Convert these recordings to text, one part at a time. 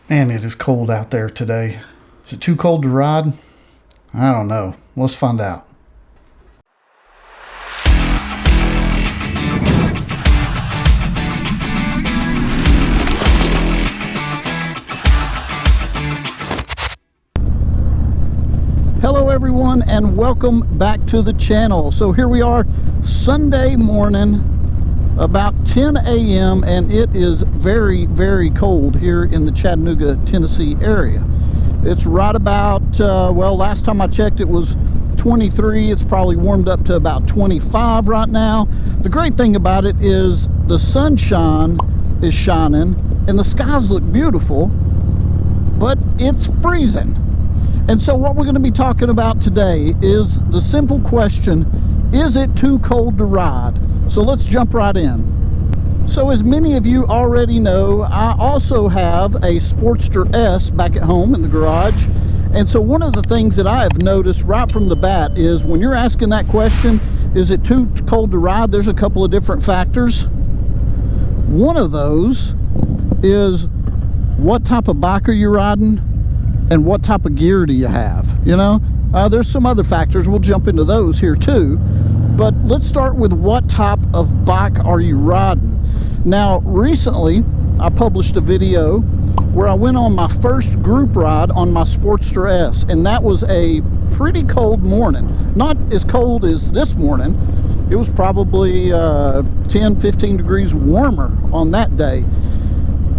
Man, it is cold out there today. Is it too cold to ride? I don't know. Let's find out. Hello everyone and welcome back to the channel. So here we are, Sunday morning, about 10 a.m. and it is very, very cold here in the Chattanooga, Tennessee area. It's right about, well, last time I checked it was 23. It's probably warmed up to about 25 right now. The great thing about it is the sunshine is shining and the skies look beautiful, but it's freezing. And so what we're going to be talking about today is the simple question, is it too cold to ride? So let's jump right in. So as many of you already know, I also have a Sportster S back at home in the garage. And so one of the things that I have noticed right from the bat is when you're asking that question, is it too cold to ride? There's a couple of different factors. One of those is what type of bike are you riding and what type of gear do you have? You know, there's some other factors. We'll jump into those here too. But let's start with what type of bike are you riding? Now, recently, I published a video where I went on my first group ride on my Sportster S, and that was a pretty cold morning. Not as cold as this morning. It was probably 10, 15 degrees warmer on that day.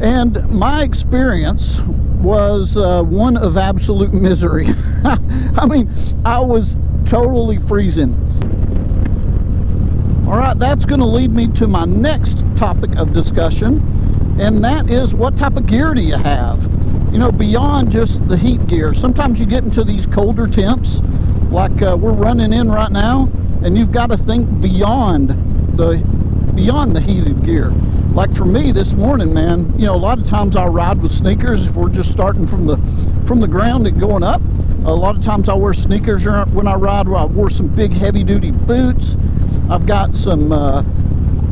And my experience was one of absolute misery. I mean, I was totally freezing. All right, that's going to lead me to my next topic of discussion, and that is what type of gear do you have? You know, beyond just the heat gear. Sometimes you get into these colder temps, like we're running in right now, and you've got to think beyond the heated gear. Like for me this morning, man, you know, a lot of times I'll ride with sneakers if we're just starting from the ground and going up. A lot of times I wear sneakers when I ride. I wore some big heavy-duty boots. I've got some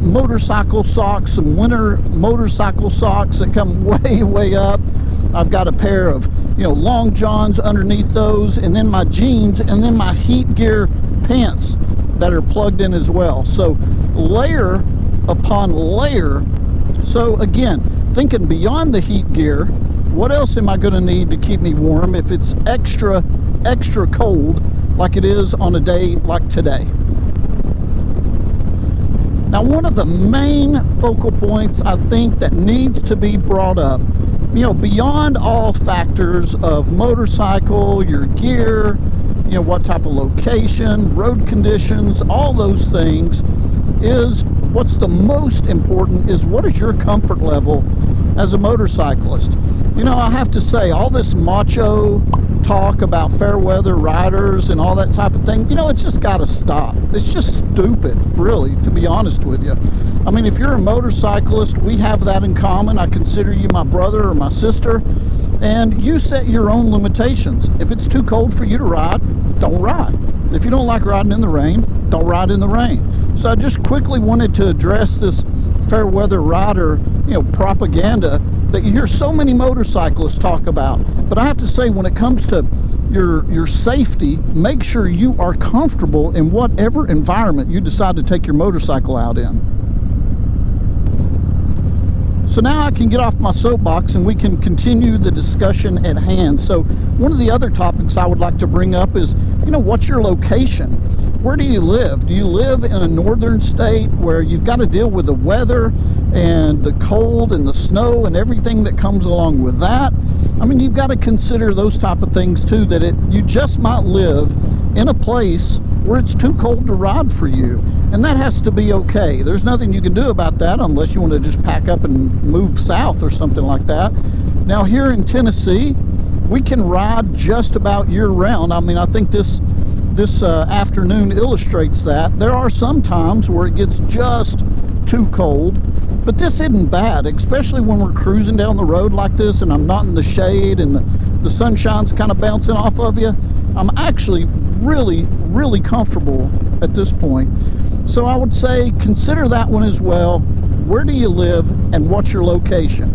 motorcycle socks, some winter motorcycle socks that come way up. I've got a pair of, you know, long johns underneath those, and then my jeans, and then my heat gear pants that are plugged in as well. So layer upon layer. So again, thinking beyond the heat gear, what else am I going to need to keep me warm if it's extra cold like it is on a day like today? Now, one of the main focal points I think that needs to be brought up, you know, beyond all factors of motorcycle, your gear, you know, what type of location, road conditions, all those things, is what's the most important is what is your comfort level as a motorcyclist. You know, I have to say, all this macho talk about fair weather riders and all that type of thing, you know, it's just got to stop. It's just stupid, really, to be honest with you. I mean, if you're a motorcyclist, we have that in common. I consider you my brother or my sister, and you set your own limitations. If it's too cold for you to ride, don't ride. If you don't like riding in the rain, don't ride in the rain. So I just quickly wanted to address this fair weather rider, you know, propaganda that you hear so many motorcyclists talk about. But I have to say, when it comes to your safety, make sure you are comfortable in whatever environment you decide to take your motorcycle out in. So now I can get off my soapbox and we can continue the discussion at hand. So one of the other topics I would like to bring up is, you know, what's your location? Where do you live? Do you live in a northern state where you've got to deal with the weather and the cold and the snow and everything that comes along with that? I mean, you've got to consider those type of things too, that you just might live in a place where it's too cold to ride for you, and that has to be okay. There's nothing you can do about that unless you want to just pack up and move south or something like that. Now here in Tennessee, we can ride just about year round. I mean, I think this afternoon illustrates that. There are some times where it gets just too cold, but this isn't bad, especially when we're cruising down the road like this and I'm not in the shade and the sunshine's kind of bouncing off of you. I'm actually really comfortable at this point. So I would say consider that one as well. Where do you live and what's your location?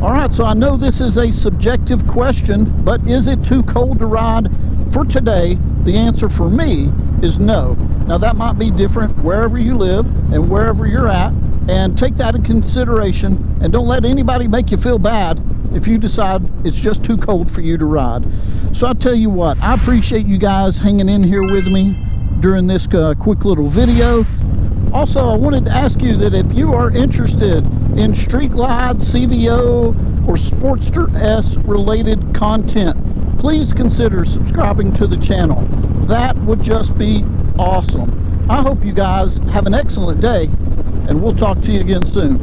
All right, so I know this is a subjective question, but is it too cold to ride? For today, the answer for me is no. Now that might be different wherever you live and wherever you're at, and take that in consideration, and don't let anybody make you feel bad if you decide it's just too cold for you to ride. So I'll tell you what, I appreciate you guys hanging in here with me during this quick little video. Also, I wanted to ask you that if you are interested in Street Glide, CVO, or Sportster S related content, please consider subscribing to the channel. That would just be awesome. I hope you guys have an excellent day, and we'll talk to you again soon.